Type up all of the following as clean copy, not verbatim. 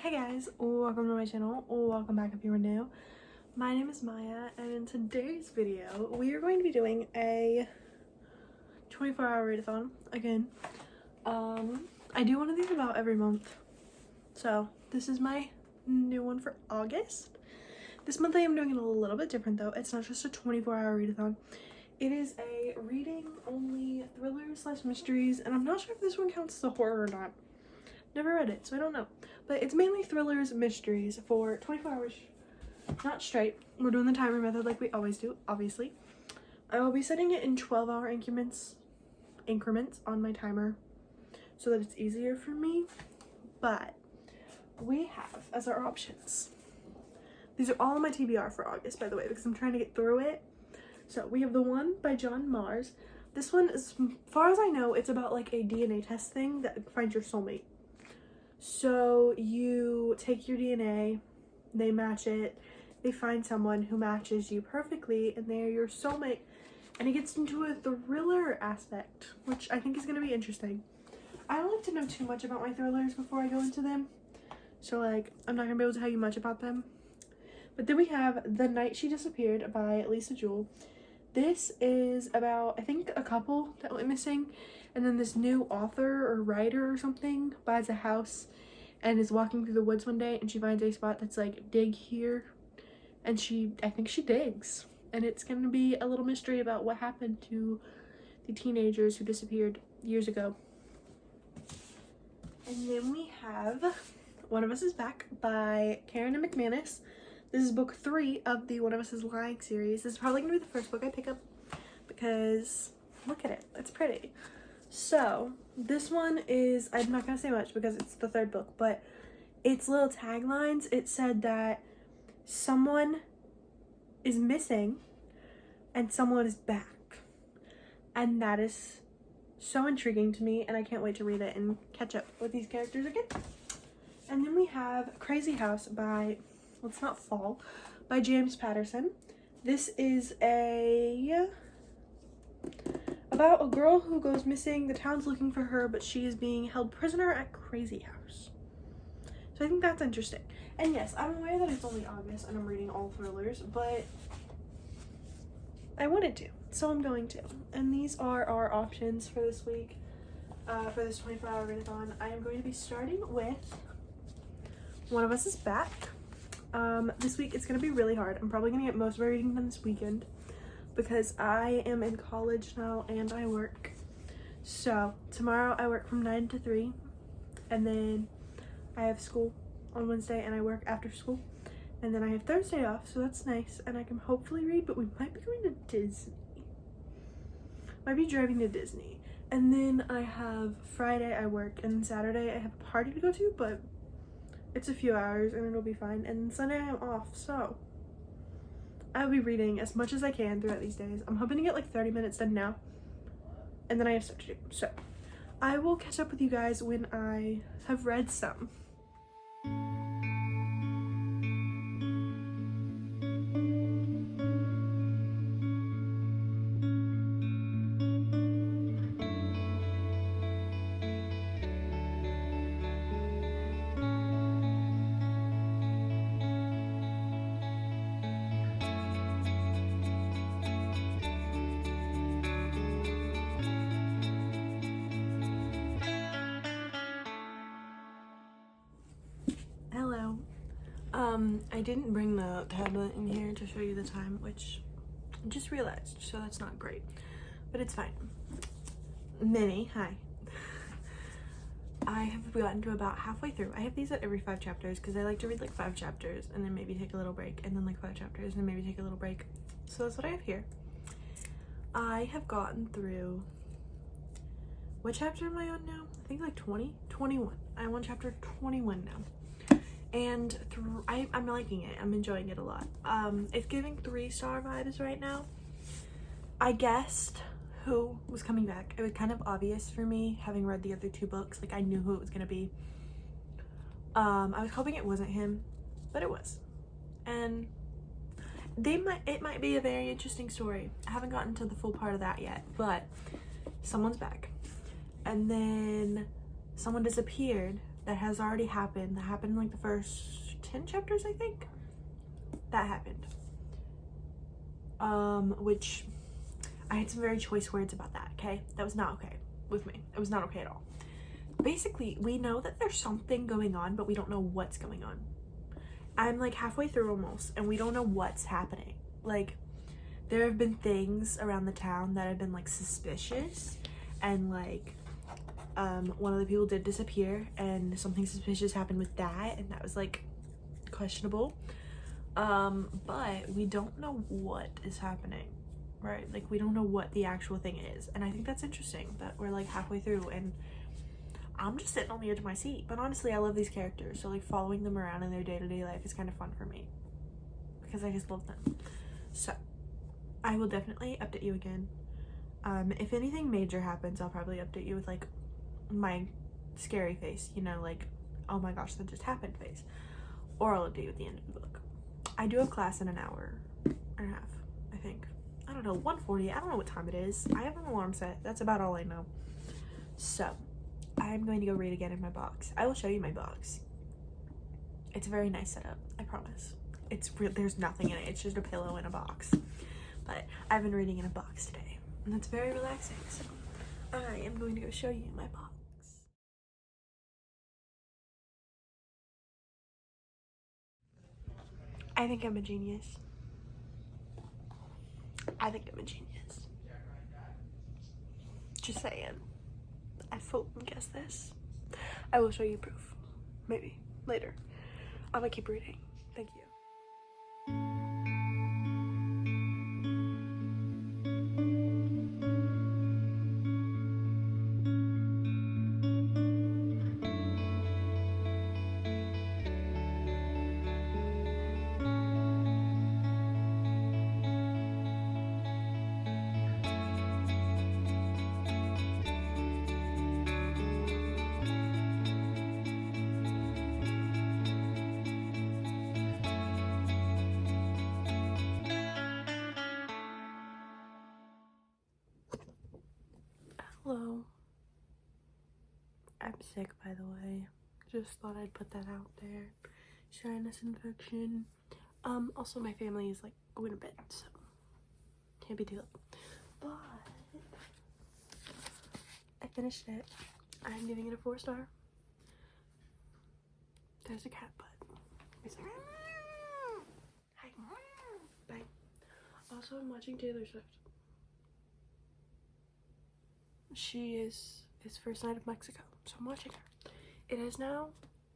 Hey guys, welcome to my channel, welcome back if you are new. My name is Maya, and in today's video we are going to be doing a 24-hour readathon again. I do one of these about every month, so this is my new one for August. This month I am doing it a little bit different though. It's not just a 24-hour readathon. It is a reading only thrillers / mysteries, and I'm not sure if this one counts as a horror or not. Never read it, so I don't know. But it's mainly thrillers, mysteries for 24 hours, not straight. We're doing the timer method like we always do, obviously. I will be setting it in 12-hour increments on my timer so that it's easier for me. But we have as our options. These are all my TBR for August, by the way, because I'm trying to get through it. So we have the one by John Mars. This one, as far as I know, it's about like a DNA test thing that finds your soulmate. So you take your DNA, they match it, they find someone who matches you perfectly, and they're your soulmate. And it gets into a thriller aspect, which I think is going to be interesting. I don't like to know too much about my thrillers before I go into them, so like I'm not going to be able to tell you much about them. But then we have The Night She Disappeared by Lisa Jewell. This is about, I think, a couple that went missing, and then this new author or writer or something buys a house and is walking through the woods one day, and she finds a spot that's like, dig here, and I think she digs, and it's going to be a little mystery about what happened to the teenagers who disappeared years ago. And then we have One of Us is Back by Karen and McManus. This is book 3 of the One of Us is Lying series. This is probably going to be the first book I pick up because look at it. It's pretty. So this one is, I'm not going to say much because it's the 3rd book, but its little taglines, it said that someone is missing and someone is back. And that is so intriguing to me, and I can't wait to read it and catch up with these characters again. And then we have Crazy House by, well, it's not Fall, by James Patterson. This is about a girl who goes missing. The town's looking for her, but she is being held prisoner at Crazy House. So I think that's interesting. And yes, I'm aware that it's only August and I'm reading all thrillers, but I wanted to, so I'm going to. And these are our options for this week, for this 24-hour readathon. I am going to be starting with One of Us is Back. This week it's going to be really hard. I'm probably going to get most of my reading done this weekend because I am in college now and I work. So tomorrow I work from 9 to 3, and then I have school on Wednesday and I work after school, and then I have Thursday off, so that's nice, and I can hopefully read. But we might be going to Disney. Might be driving to Disney. And then I have Friday I work, and Saturday I have a party to go to, but it's a few hours and it'll be fine. And Sunday I'm off, so I'll be reading as much as I can throughout these days. I'm hoping to get like 30 minutes done now, and then I have stuff to do. So I will catch up with you guys when I have read some. Hello. I didn't bring the tablet in here to show you the time, which I just realized, so that's not great, but it's fine. Minnie, hi. I have gotten to about halfway through. I have these at every 5 chapters because I like to read like 5 chapters and then maybe take a little break, and then like 5 chapters and maybe take a little break. So that's what I have here. I have gotten through, what chapter am I on now? I think like 20, 21. I'm on chapter 21 now. And I'm liking it. I'm enjoying it a lot. It's giving 3-star vibes right now. I guessed who was coming back. It was kind of obvious for me, having read the other 2 books. Like, I knew who it was gonna be. I was hoping it wasn't him, but it was. And it might be a very interesting story. I haven't gotten to the full part of that yet, but someone's back. And then someone disappeared that has already happened, that happened in like the first 10 chapters, I think. That happened. Which I had some very choice words about that, okay? That was not okay with me. It was not okay at all. Basically, we know that there's something going on, but we don't know what's going on. I'm like halfway through almost, and we don't know what's happening. Like, there have been things around the town that have been like suspicious, and like one of the people did disappear, and something suspicious happened with that, and that was like questionable. But we don't know what is happening, right? Like, we don't know what the actual thing is, and I think that's interesting that we're like halfway through and I'm just sitting on the edge of my seat. But honestly, I love these characters, so like following them around in their day-to-day life is kind of fun for me because I just love them. So I will definitely update you again. If anything major happens, I'll probably update you with like my scary face, you know, like, oh my gosh, that just happened face, or I'll update you at the end of the book. I do have class in an hour and a half, I think. I don't know, 1:40. I don't know what time it is. I have an alarm set. That's about all I know. So I'm going to go read again in my box. I will show you my box. It's a very nice setup, I promise. There's nothing in it. It's just a pillow and a box. But I've been reading in a box today, and that's very relaxing. So I am going to go show you my box. I think I'm a genius. I think I'm a genius. Just saying. I fucking guess this. I will show you proof. Maybe. Later. I'm gonna keep reading. Thank you. Hello. I'm sick, by the way. Just thought I'd put that out there. Sinus infection. Also my family is like going to bed, so can't be too late. But I finished it. I'm giving it a 4-star. There's a cat butt. Wait a second. Hi. Bye. Also, I'm watching Taylor Swift. She is his first night of Mexico, so I'm watching her. It is now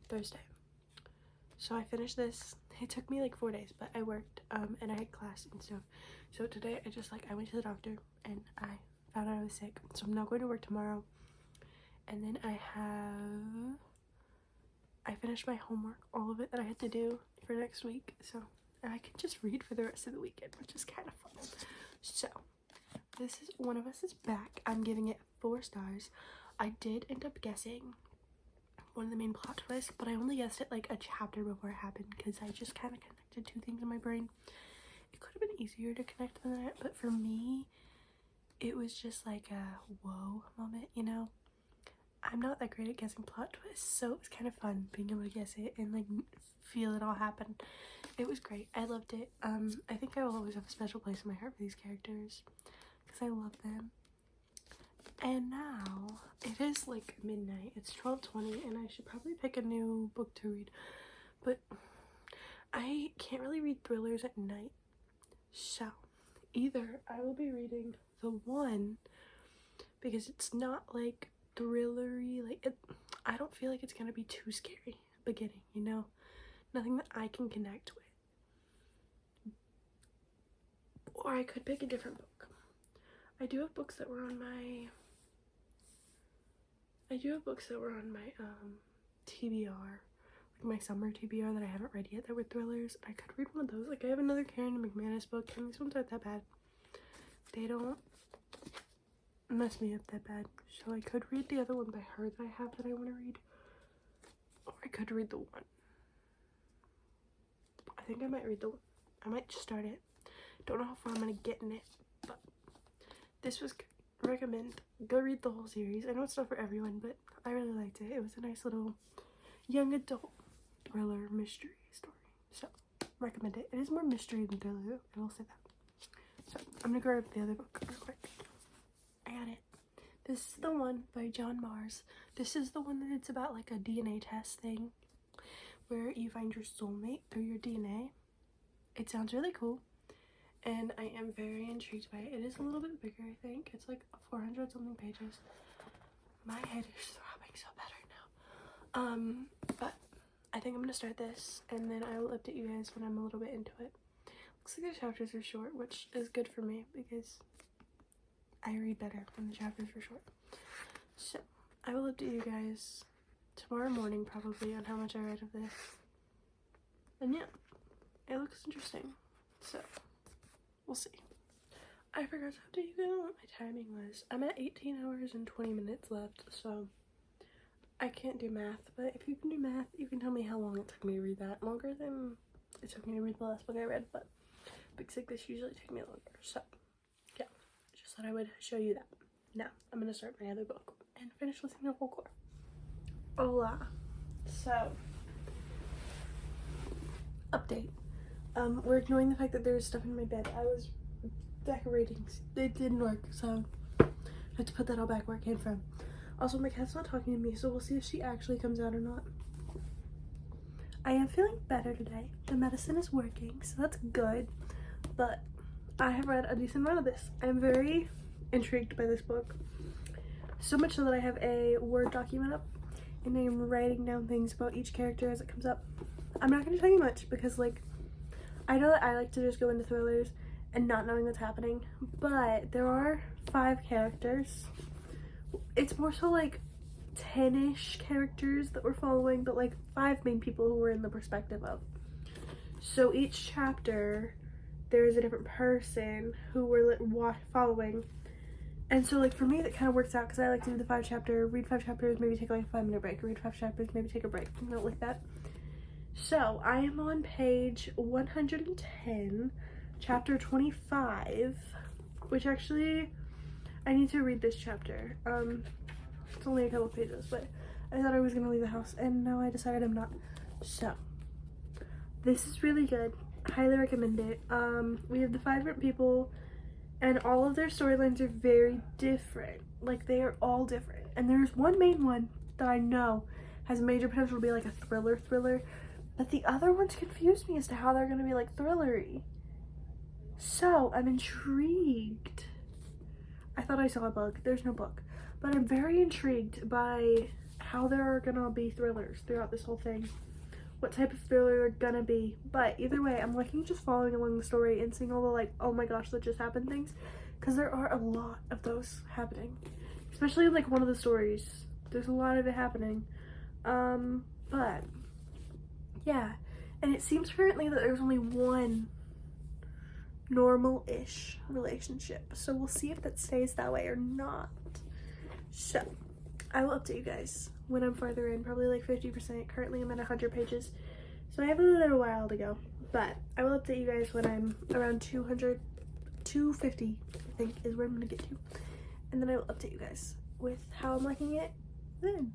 Thursday, so I finished this. It took me like 4 days, but I worked and I had class and stuff. So today I went to the doctor and I found out I was sick, so I'm not going to work tomorrow. And then I finished my homework, all of it that I had to do for next week, so I can just read for the rest of the weekend, which is kind of fun. So this is One of Us is Back. I'm giving it 4 stars. I did end up guessing one of the main plot twists, but I only guessed it like a chapter before it happened because I just kind of connected 2 things in my brain. It could have been easier to connect than that, but for me, it was just like a whoa moment, you know? I'm not that great at guessing plot twists, so it was kind of fun being able to guess it and like feel it all happen. It was great. I loved it. I think I will always have a special place in my heart for these characters because I love them. And now it is like midnight. It's 12:20 and I should probably pick a new book to read, but I can't really read thrillers at night. So either I will be reading The One because it's not like thrillery, like I don't feel like it's gonna be too scary beginning, you know, nothing that I can connect with. Or I could pick a different book. I do have books that were on my TBR, like my summer TBR that I haven't read yet that were thrillers. I could read one of those. Like I have another Karen McManus book and these ones aren't that bad. They don't mess me up that bad. So I could read the other one by her that I have that I want to read. Or I could read The One. I think I might read The One. I might just start it. Don't know how far I'm going to get in it. But this was good. Recommend. Go read the whole series. I know it's not for everyone, but I really liked it. It was a nice little young adult thriller mystery story. So, recommend it. It is more mystery than thriller, I will say that. So, I'm gonna grab the other book real quick. I got it. This is the one by John Mars. This is the one that it's about like a DNA test thing where you find your soulmate through your DNA. It sounds really cool, and I am very intrigued by it. It is a little bit bigger, I think. It's like 400 something pages. My head is throbbing so bad right now. But I think I'm gonna start this, and then I will update you guys when I'm a little bit into it. Looks like the chapters are short, which is good for me because I read better when the chapters are short. So I will update you guys tomorrow morning probably on how much I read of this. And yeah, it looks interesting. So we'll see. I forgot to update you guys on what my timing was. I'm at 18 hours and 20 minutes left, so I can't do math, but if you can do math, you can tell me how long it took me to read that. Longer than it took me to read the last book I read, but books like this usually take me longer. So yeah, just thought I would show you that. Now I'm gonna start my other book and finish listening to Folklore. Hola. So update. We're ignoring the fact that there was stuff in my bed. I was decorating. It didn't work, so I had to put that all back where it came from. Also, my cat's not talking to me, so we'll see if she actually comes out or not. I am feeling better today. The medicine is working, so that's good. But I have read a decent amount of this. I'm very intrigued by this book. So much so that I have a Word document up, and I am writing down things about each character as it comes up. I'm not going to tell you much because, like, I know that I like to just go into thrillers and not knowing what's happening, but there are 5 characters. It's more so like 10-ish characters that we're following, but like 5 main people who we're in the perspective of. So each chapter there is a different person who we're following, and so like for me that kind of works out because I like to do the 5 chapter, read 5 chapters, maybe take like a 5-minute break, read 5 chapters, maybe take a break, you know, like that. So I am on page 110, chapter 25, which actually I need to read this chapter. It's only a couple pages, but I thought I was gonna leave the house and now I decided I'm not. So this is really good. Highly recommend it. We have the 5 different people and all of their storylines are very different. Like they are all different. And there's one main one that I know has major potential to be like a thriller, but the other ones confuse me as to how they're gonna be like thrillery. So I'm intrigued. I thought I saw a bug. There's no bug. But I'm very intrigued by how there are gonna be thrillers throughout this whole thing. What type of thriller they're gonna be. But either way, I'm liking just following along the story and seeing all the like, oh my gosh, that just happened things. Because there are a lot of those happening. Especially in like one of the stories. There's a lot of it happening. But yeah. And it seems currently that there's only one normal-ish relationship, so we'll see if that stays that way or not. So I will update you guys when I'm farther in, probably like 50%. Currently I'm at 100 pages, so I have a little while to go, but I will update you guys when I'm around 200, 250 I think is where I'm gonna get to, and then I will update you guys with how I'm liking it then.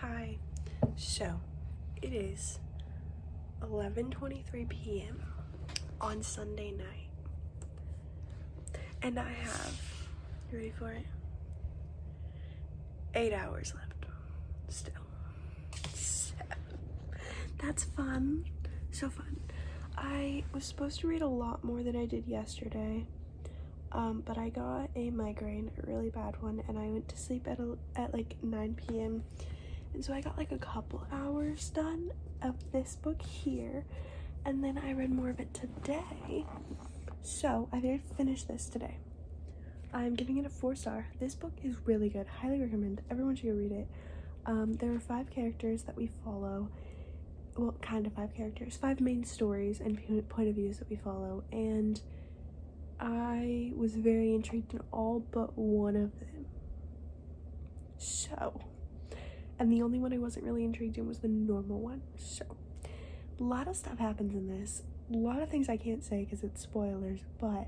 Hi. So it is 11:23 p.m. on Sunday night, and I have, you ready for it? 8 hours left still. So, that's fun. So fun. I was supposed to read a lot more than I did yesterday, but I got a migraine, a really bad one, and I went to sleep at like 9 p.m. and so I got like a couple hours done of this book here, and then I read more of it today, So I did finish this today. I'm giving it a 4-star. This book is really good. Highly recommend. Everyone should go read it. There are 5 characters that we follow. Well, kind of 5 characters. 5 main stories and point of views that we follow. And I was very intrigued in all but one of them. So, and the only one I wasn't really intrigued in was the normal one. So, a lot of stuff happens in this. A lot of things I can't say because it's spoilers, but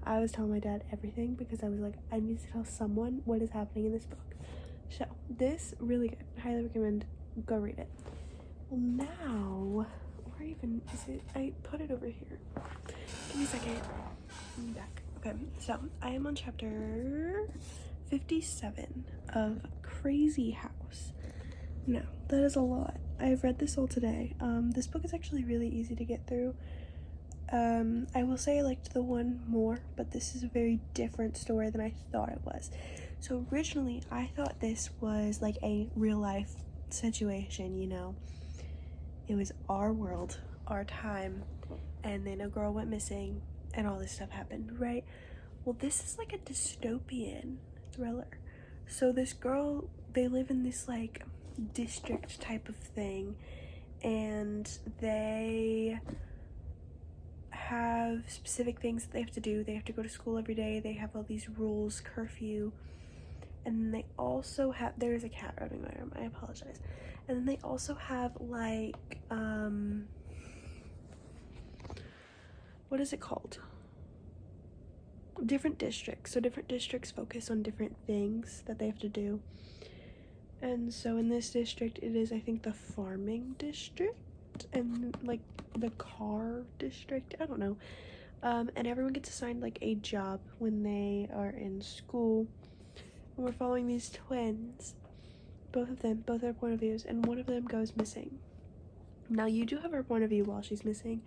I was telling my dad everything because I was like, I need to tell someone what is happening in this book. So, this, really good. Highly recommend. Go read it. Well, now, where even is it? I put it over here. Give me a second. I'm back. Okay, so I am on chapter 57 of Crazy House. Now, that is a lot. I've read this all today. This book is actually really easy to get through. I will say I liked the one more, but this is a very different story than I thought it was. So originally, I thought this was like a real life situation, you know. It was our world, our time, and then a girl went missing and all this stuff happened, right? Well, this is like a dystopian thriller. So this girl, they live in this like district type of thing, and they have specific things that they have to do. They have to go to school every day. They have all these rules, curfew, and then they also have, there's a cat running my room, I apologize. And then they also have like what is it called, different districts. So different districts focus on different things that they have to do. And so in this district, it is, I think, the farming district and like the car district, I don't know. And everyone gets assigned like a job when they are in school. And we're following these twins, both of them, both their point of views, and one of them goes missing. Now you do have her point of view while she's missing,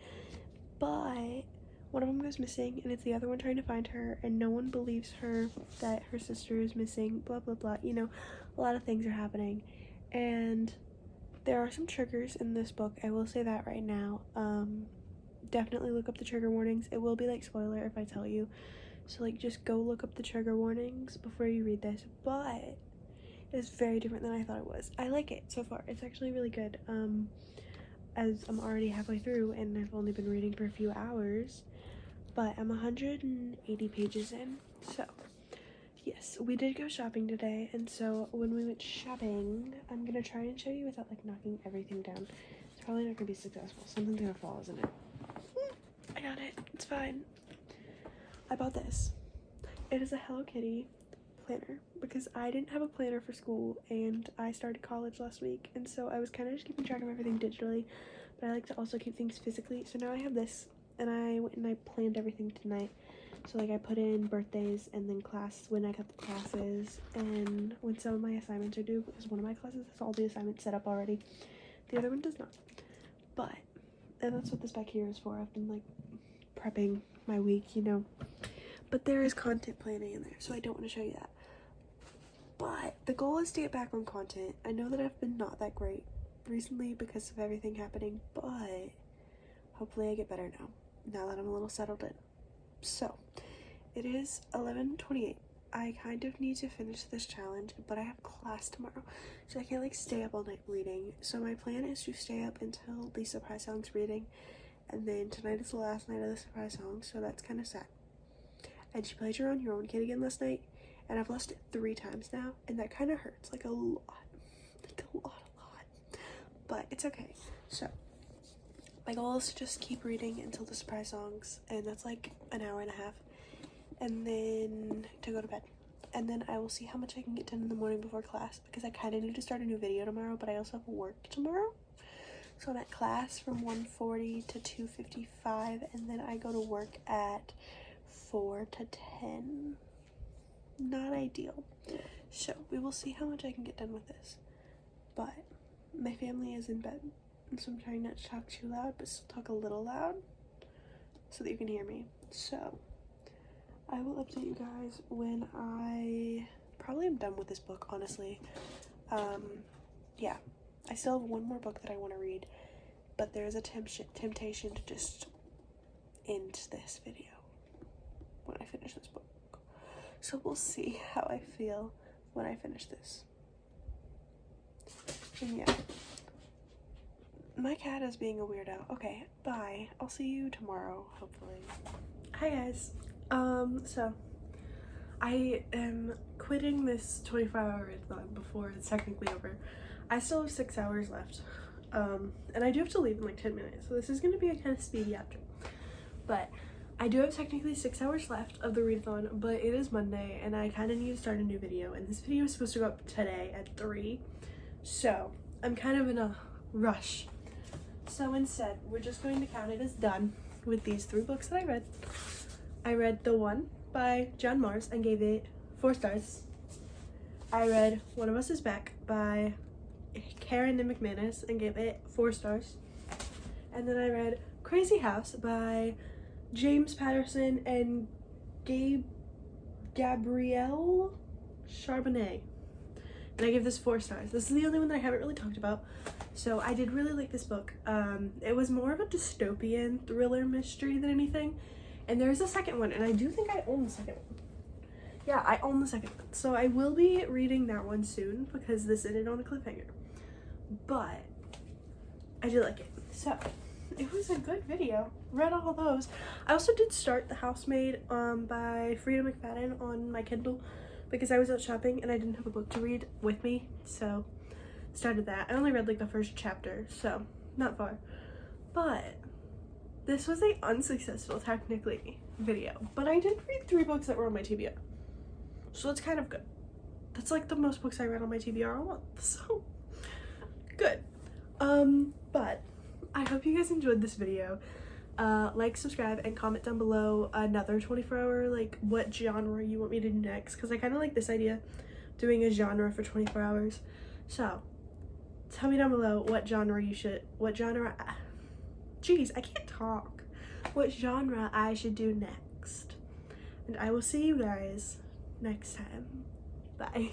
but one of them goes missing and it's the other one trying to find her, and no one believes her that her sister is missing, blah blah blah. You know, a lot of things are happening, and there are some triggers in this book, I will say that right now. Definitely look up the trigger warnings. It will be like spoiler if I tell you, so like just go look up the trigger warnings before you read this. But it's very different than I thought it was. I like it so far. It's actually really good. As I'm already halfway through and I've only been reading for a few hours, but I'm 180 pages in. So yes, we did go shopping today, and so when we went shopping, I'm gonna try and show you without like knocking everything down. It's probably not gonna be successful. Something's gonna fall, isn't it? I got it. It's fine. I bought this. It is a Hello Kitty planner because I didn't have a planner for school and I started college last week, and so I was kind of just keeping track of everything digitally, but I like to also keep things physically. So now I have this, and I went and I planned everything tonight. So like I put in birthdays and then class, when I got the classes, and when some of my assignments are due, because one of my classes has all the assignments set up already, the other one does not. But, and that's what this back here is for. I've been like prepping my week, you know, but there is content planning in there, so I don't want to show you that. But the goal is to get back on content. I know that I've been not that great recently because of everything happening, but hopefully I get better now that I'm a little settled in. So it is 11:28. I kind of need to finish this challenge, but I have class tomorrow, so I can't like stay up all night reading. So my plan is to stay up until the surprise song's reading, and then tonight is the last night of the surprise song, so that's kind of sad. And she played her on Your Own Kid again last night, and I've lost it 3 times now, and that kind of hurts, like a lot, but it's okay. So my goal is to just keep reading until the surprise songs, and that's like an hour and a half, and then to go to bed. And then I will see how much I can get done in the morning before class, because I kind of need to start a new video tomorrow, but I also have work tomorrow. So I'm at class from 1:40 to 2:55, and then I go to work at 4 to 10. Not ideal. So we will see how much I can get done with this. But my family is in bed, and so I'm trying not to talk too loud, but still talk a little loud so that you can hear me. So I will update you guys when I probably am done with this book, honestly. Yeah, I still have one more book that I want to read, but there's a temptation to just end this video So we'll see how I feel when I finish this. And yeah. My cat is being a weirdo. Okay, bye. I'll see you tomorrow, hopefully. Hi guys. So I am quitting this 24-hour readathon before it's technically over. I still have 6 hours left. And I do have to leave in like 10 minutes, so this is gonna be a kind of speedy outro. But I do have technically 6 hours left of the readathon, but it is Monday and I kind of need to start a new video, and this video is supposed to go up today at 3, so I'm kind of in a rush. So instead, we're just going to count it as done with these 3 books that I read. I read The One by John Marrs and gave it 4 stars. I read One of Us Is Back by Karen McManus and gave it 4 stars. And then I read Crazy House by James Patterson and Gabrielle Charbonnet, and I gave this 4 stars. This is the only one that I haven't really talked about. So I did really like this book. It was more of a dystopian thriller mystery than anything. And there's a second one, and I do think I own the second one. Yeah, I own the second one. So I will be reading that one soon because this ended on a cliffhanger. But I did like it. So it was a good video. Read all those. I also did start The Housemaid by Frida McFadden on my Kindle because I was out shopping and I didn't have a book to read with me. So started that. I only read like the first chapter, so not far. But this was a unsuccessful technically video, but I did read 3 books that were on my TBR, so it's kind of good. That's like the most books I read on my TBR a month, so good. But I hope you guys enjoyed this video. Like, subscribe, and comment down below another 24-hour, like, what genre you want me to do next, because I kind of like this idea, doing a genre for 24 hours. So tell me down below what genre jeez, I can't talk. What genre I should do next. And I will see you guys next time. Bye.